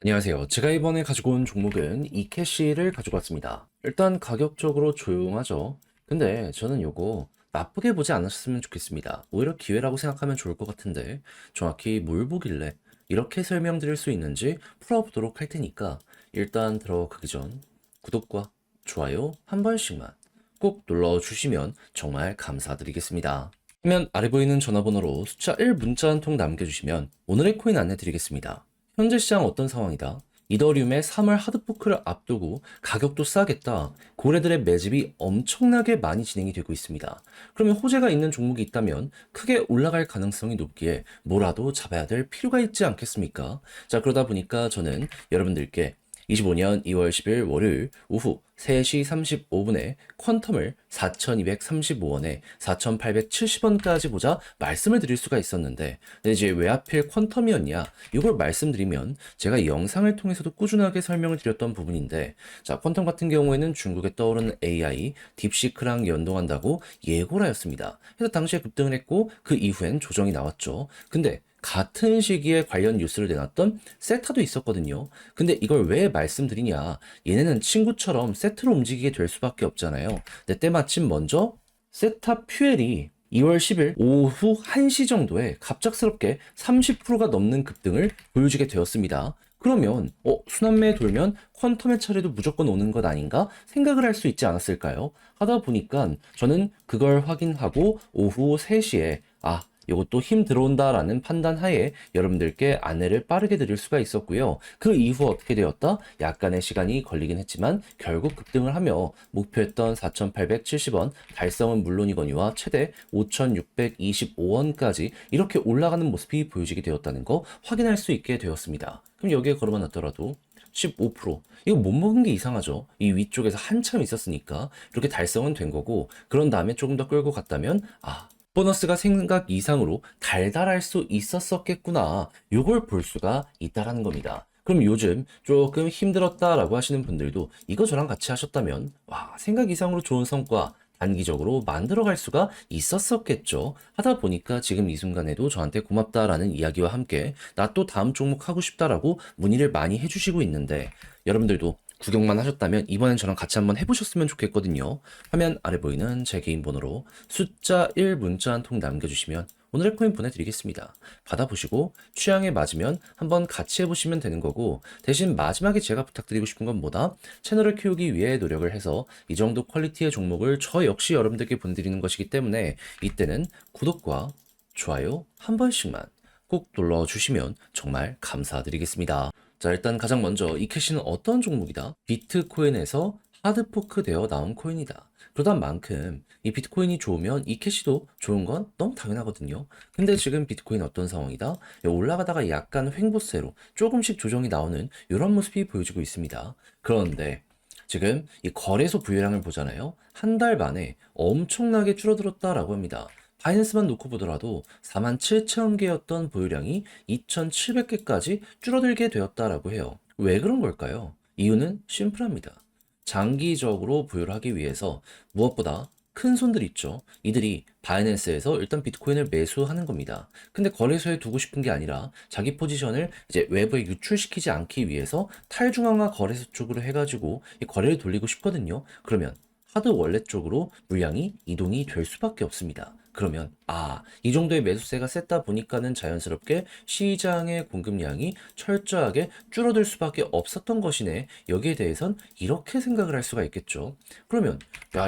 안녕하세요. 제가 이번에 가지고 온 종목은 이캐시를 가지고 왔습니다. 일단 가격적으로 조용하죠. 근데 저는 요거 나쁘게 보지 않았으면 좋겠습니다. 오히려 기회라고 생각하면 좋을 것 같은데 정확히 뭘 보길래 이렇게 설명드릴 수 있는지 풀어보도록 할 테니까 일단 들어가기 전 구독과 좋아요 한 번씩만 꼭 눌러주시면 정말 감사드리겠습니다. 화면 아래 보이는 전화번호로 숫자 1 문자 한 통 남겨주시면 오늘의 코인 안내 드리겠습니다. 현재 시장 어떤 상황이다? 이더리움의 3월 하드포크를 앞두고 가격도 싸겠다. 고래들의 매집이 엄청나게 많이 진행이 되고 있습니다. 그러면 호재가 있는 종목이 있다면 크게 올라갈 가능성이 높기에 뭐라도 잡아야 될 필요가 있지 않겠습니까? 자, 그러다 보니까 저는 여러분들께 25년 2월 10일 월요일 오후 3시 35분에 퀀텀을 4,235원에 4,870원까지 보자 말씀을 드릴 수가 있었는데, 근데 이제 왜 하필 퀀텀이었냐? 이걸 말씀드리면 제가 이 영상을 통해서도 꾸준하게 설명을 드렸던 부분인데, 자, 퀀텀 같은 경우에는 중국에 떠오르는 AI, 딥시크랑 연동한다고 예고를 하였습니다. 그래서 당시에 급등을 했고 그 이후엔 조정이 나왔죠. 근데 같은 시기에 관련 뉴스를 내놨던 세타도 있었거든요. 근데 이걸 왜 말씀드리냐? 얘네는 친구처럼 세트로 움직이게 될 수밖에 없잖아요. 근데 때마침 먼저 세타 퓨엘이 2월 10일 오후 1시 정도에 갑작스럽게 30%가 넘는 급등을 보여주게 되었습니다. 그러면 순환매 돌면 퀀텀의 차례도 무조건 오는 것 아닌가 생각을 할 수 있지 않았을까요? 하다 보니까 저는 그걸 확인하고 오후 3시에 이것도 힘 들어온다라는 판단 하에 여러분들께 안내를 빠르게 드릴 수가 있었고요. 그 이후 어떻게 되었다? 약간의 시간이 걸리긴 했지만 결국 급등을 하며 목표했던 4,870원 달성은 물론이거니와 최대 5,625원까지 이렇게 올라가는 모습이 보여지게 되었다는 거 확인할 수 있게 되었습니다. 그럼 여기에 걸어만 놨더라도 15% 이거 못 먹은 게 이상하죠. 이 위쪽에서 한참 있었으니까 이렇게 달성은 된 거고, 그런 다음에 조금 더 끌고 갔다면 보너스가 생각 이상으로 달달할 수 있었었겠구나. 요걸 볼 수가 있다라는 겁니다. 그럼 요즘 조금 힘들었다라고 하시는 분들도 이거 저랑 같이 하셨다면 생각 이상으로 좋은 성과 단기적으로 만들어갈 수가 있었었겠죠. 하다 보니까 지금 이 순간에도 저한테 고맙다라는 이야기와 함께 나 또 다음 종목 하고 싶다라고 문의를 많이 해주시고 있는데, 여러분들도 구경만 하셨다면 이번엔 저랑 같이 한번 해보셨으면 좋겠거든요. 화면 아래 보이는 제 개인 번호로 숫자 1 문자 한 통 남겨주시면 오늘의 코인 보내드리겠습니다. 받아보시고 취향에 맞으면 한번 같이 해보시면 되는 거고, 대신 마지막에 제가 부탁드리고 싶은 건 뭐다? 채널을 키우기 위해 노력을 해서 이 정도 퀄리티의 종목을 저 역시 여러분들께 보내드리는 것이기 때문에 이때는 구독과 좋아요 한 번씩만 꼭 눌러주시면 정말 감사드리겠습니다. 자, 일단 가장 먼저 이 캐시는 어떤 종목이다? 비트코인에서 하드포크 되어 나온 코인이다. 그러다 만큼 이 비트코인이 좋으면 이 캐시도 좋은 건 너무 당연하거든요. 근데 지금 비트코인 어떤 상황이다? 올라가다가 약간 횡보세로 조금씩 조정이 나오는 이런 모습이 보여지고 있습니다. 그런데 지금 이 거래소 부유량을 보잖아요. 한 달 만에 엄청나게 줄어들었다라고 합니다. 바이낸스만 놓고 보더라도 47,000개였던 보유량이 2,700개까지 줄어들게 되었다라고 해요. 왜 그런 걸까요? 이유는 심플합니다. 장기적으로 보유를 하기 위해서 무엇보다 큰 손들 있죠. 이들이 바이낸스에서 일단 비트코인을 매수하는 겁니다. 근데 거래소에 두고 싶은 게 아니라 자기 포지션을 이제 외부에 유출시키지 않기 위해서 탈중앙화 거래소 쪽으로 해가지고 이 거래를 돌리고 싶거든요. 그러면 하드 월렛 쪽으로 물량이 이동이 될 수밖에 없습니다. 그러면 이 정도의 매수세가 셌다 보니까는 자연스럽게 시장의 공급량이 철저하게 줄어들 수밖에 없었던 것이네. 여기에 대해선 이렇게 생각을 할 수가 있겠죠. 그러면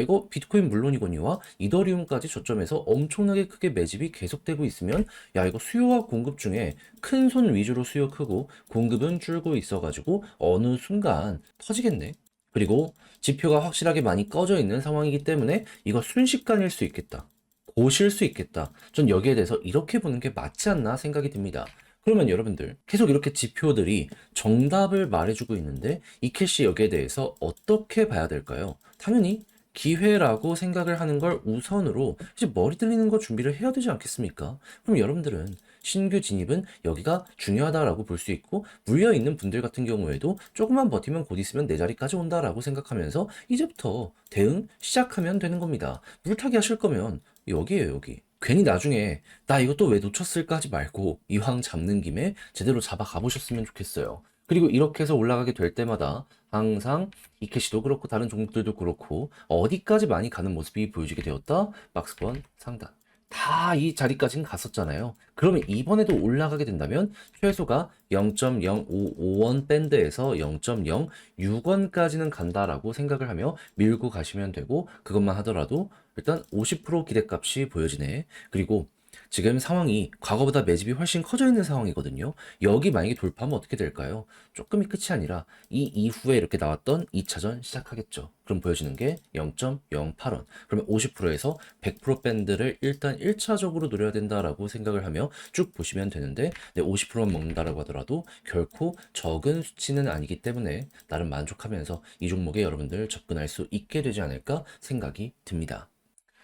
이거 비트코인 물론이거니와 이더리움까지 저점에서 엄청나게 크게 매집이 계속되고 있으면 이거 수요와 공급 중에 큰 손 위주로 수요 크고 공급은 줄고 있어가지고 어느 순간 터지겠네. 그리고 지표가 확실하게 많이 꺼져 있는 상황이기 때문에 이거 순식간일 수 있겠다. 고실 수 있겠다. 전 여기에 대해서 이렇게 보는 게 맞지 않나 생각이 듭니다. 그러면 여러분들 계속 이렇게 지표들이 정답을 말해주고 있는데 이 캐시 여기에 대해서 어떻게 봐야 될까요? 당연히 기회라고 생각을 하는 걸 우선으로 이제 머리 들리는 거 준비를 해야 되지 않겠습니까? 그럼 여러분들은 신규 진입은 여기가 중요하다라고 볼 수 있고, 물려 있는 분들 같은 경우에도 조금만 버티면 곧 있으면 내 자리까지 온다라고 생각하면서 이제부터 대응 시작하면 되는 겁니다. 물타기 하실 거면 여기에요, 여기. 괜히 나중에 나 이것도 왜 놓쳤을까 하지 말고 이왕 잡는 김에 제대로 잡아 가보셨으면 좋겠어요. 그리고 이렇게 해서 올라가게 될 때마다 항상 이캐시도 그렇고 다른 종목들도 그렇고 어디까지 많이 가는 모습이 보여지게 되었다. 박스권 상단. 다 이 자리까지는 갔었잖아요. 그러면 이번에도 올라가게 된다면 최소가 0.055원 밴드에서 0.06원까지는 간다라고 생각을 하며 밀고 가시면 되고, 그것만 하더라도 일단 50% 기대값이 보여지네. 그리고 지금 상황이 과거보다 매집이 훨씬 커져 있는 상황이거든요. 여기 만약에 돌파하면 어떻게 될까요? 조금이 끝이 아니라 이 이후에 이렇게 나왔던 2차전 시작하겠죠. 그럼 보여지는 게 0.08원. 그러면 50%에서 100% 밴드를 일단 1차적으로 노려야 된다라고 생각을 하며 쭉 보시면 되는데, 50%만 먹는다라고 하더라도 결코 적은 수치는 아니기 때문에 나름 만족하면서 이 종목에 여러분들 접근할 수 있게 되지 않을까 생각이 듭니다.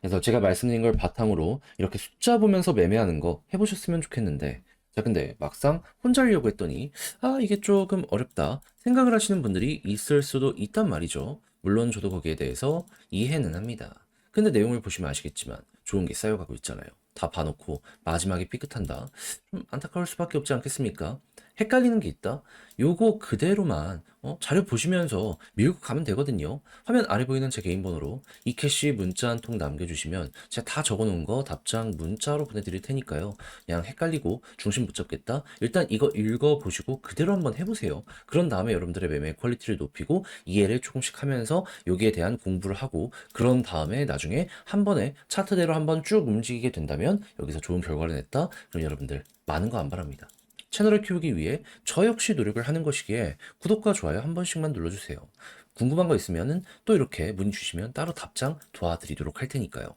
그래서 제가 말씀드린 걸 바탕으로 이렇게 숫자 보면서 매매하는 거 해보셨으면 좋겠는데, 자, 근데 막상 혼자 하려고 했더니, 이게 조금 어렵다 생각을 하시는 분들이 있을 수도 있단 말이죠. 물론 저도 거기에 대해서 이해는 합니다. 근데 내용을 보시면 아시겠지만 좋은 게 쌓여가고 있잖아요. 다 봐놓고 마지막에 삐끗한다. 좀 안타까울 수밖에 없지 않겠습니까? 헷갈리는 게 있다? 요거 그대로만 자료 보시면서 밀고 가면 되거든요. 화면 아래 보이는 제 개인 번호로 이캐시 문자 한 통 남겨주시면 제가 다 적어놓은 거 답장 문자로 보내드릴 테니까요. 그냥 헷갈리고 중심 못 잡겠다? 일단 이거 읽어보시고 그대로 한번 해보세요. 그런 다음에 여러분들의 매매 퀄리티를 높이고 이해를 조금씩 하면서 여기에 대한 공부를 하고, 그런 다음에 나중에 한 번에 차트대로 한번 쭉 움직이게 된다면 여기서 좋은 결과를 냈다? 그럼 여러분들 많은 거 안 바랍니다. 채널을 키우기 위해 저 역시 노력을 하는 것이기에 구독과 좋아요 한 번씩만 눌러주세요. 궁금한 거 있으면 또 이렇게 문의 주시면 따로 답장 도와드리도록 할 테니까요.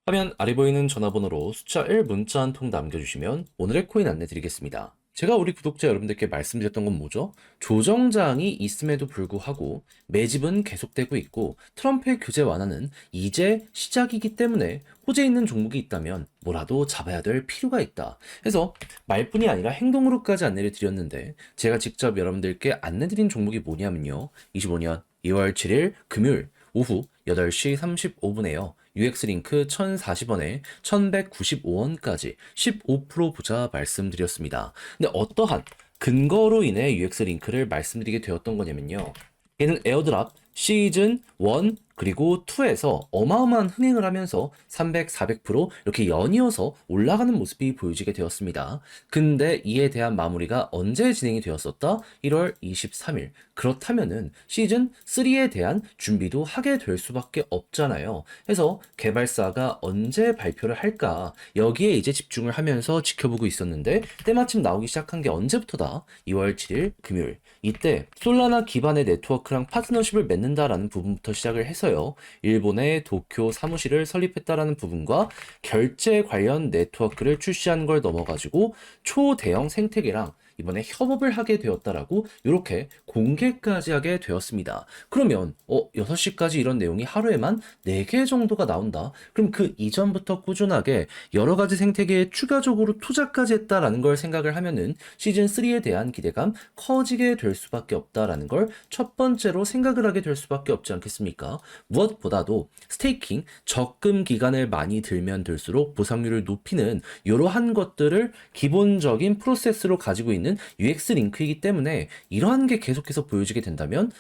화면 아래 보이는 전화번호로 숫자 1 문자 한 통 남겨주시면 오늘의 코인 안내 드리겠습니다. 제가 우리 구독자 여러분들께 말씀드렸던 건 뭐죠? 조정장이 있음에도 불구하고 매집은 계속되고 있고 트럼프의 규제 완화는 이제 시작이기 때문에 호재 있는 종목이 있다면 뭐라도 잡아야 될 필요가 있다. 그래서 말뿐이 아니라 행동으로까지 안내를 드렸는데, 제가 직접 여러분들께 안내드린 종목이 뭐냐면요. 25년 2월 7일 금요일 오후 8시 35분에요. UX링크 1040원에 1195원까지 15% 보자 말씀드렸습니다. 근데 어떠한 근거로 인해 UX링크를 말씀드리게 되었던 거냐면요. 얘는 에어드랍 시즌 1 그리고 2에서 어마어마한 흥행을 하면서 300, 400% 이렇게 연이어서 올라가는 모습이 보여지게 되었습니다. 근데 이에 대한 마무리가 언제 진행이 되었었다? 1월 23일. 그렇다면은 시즌 3에 대한 준비도 하게 될 수밖에 없잖아요. 그래서 개발사가 언제 발표를 할까? 여기에 이제 집중을 하면서 지켜보고 있었는데, 때마침 나오기 시작한 게 언제부터다? 2월 7일 금요일. 이때 솔라나 기반의 네트워크랑 파트너십을 맺는다라는 부분부터 시작을 해서요. 일본의 도쿄 사무실을 설립했다라는 부분과 결제 관련 네트워크를 출시한 걸 넘어가지고 초대형 생태계랑 이번에 협업을 하게 되었다라고 이렇게 공개까지 하게 되었습니다. 그러면 6시까지 이런 내용이 하루에만 4개 정도가 나온다. 그럼 그 이전부터 꾸준하게 여러 가지 생태계에 추가적으로 투자까지 했다라는 걸 생각을 하면은 시즌 3에 대한 기대감 커지게 될 수밖에 없다라는 걸 첫 번째로 생각을 하게 될 수밖에 없지 않겠습니까? 무엇보다도 스테이킹 적금 기간을 많이 들면 들수록 보상률을 높이는 이러한 것들을 기본적인 프로세스로 가지고 있는 UX 링크이기 때문에 이러한 게 계속해서 보여지게 된다면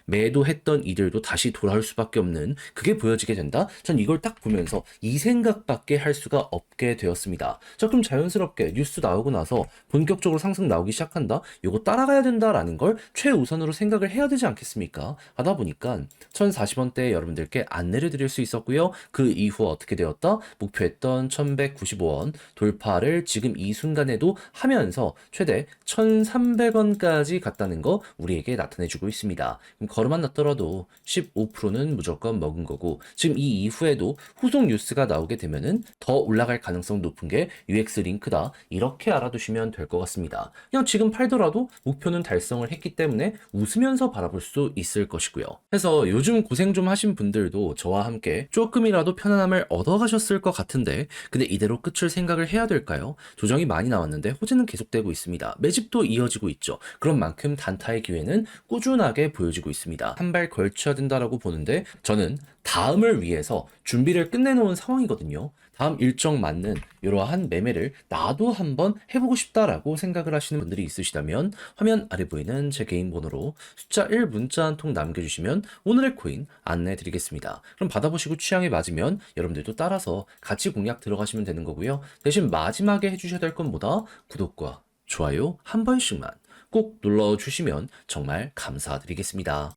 매도했던 이들도 다시 돌아올 수밖에 없는, 그게 보여지게 된다. 전 이걸 딱 보면서 이 생각밖에 할 수가 없게 되었습니다. 자, 그럼 자연스럽게 뉴스 나오고 나서 본격적으로 상승 나오기 시작한다. 이거 따라가야 된다라는 걸 최우선으로 생각을 해야 되지 않겠습니까? 하다 보니까 1040원대에 여러분들께 안내를 드릴 수 있었고요. 그 이후 어떻게 되었다? 목표했던 1195원 돌파를 지금 이 순간에도 하면서 최대 1300원까지 갔다는 거 우리에게 나타내주고 있습니다. 그럼 걸음만 났더라도 15%는 무조건 먹은 거고, 지금 이 이후에도 후속 뉴스가 나오게 되면은 더 올라갈 가능성 높은 게 UX 링크다. 이렇게 알아두시면 될 것 같습니다. 그냥 지금 팔더라도 목표는 달성을 했기 때문에 웃으면서 바라볼 수 있을 것이고요. 그래서 요즘 고생 좀 하신 분들도 저와 함께 조금이라도 편안함을 얻어가셨을 것 같은데, 근데 이대로 끝을 생각을 해야 될까요? 조정이 많이 나왔는데 호재는 계속되고 있습니다. 매집도 이어지고 있죠. 그런 만큼 단타의 기회는 꾸준하게 보여지고 있습니다. 한 발 걸쳐야 된다라고 보는데, 저는 다음을 위해서 준비를 끝내놓은 상황이거든요. 다음 일정 맞는 이러한 매매를 나도 한번 해보고 싶다라고 생각을 하시는 분들이 있으시다면 화면 아래 보이는 제 개인 번호로 숫자 1 문자 한 통 남겨주시면 오늘의 코인 안내해 드리겠습니다. 그럼 받아보시고 취향에 맞으면 여러분들도 따라서 같이 공략 들어가시면 되는 거고요. 대신 마지막에 해주셔야 될 건 뭐다? 구독과 좋아요 한 번씩만 꼭 눌러주시면 정말 감사드리겠습니다.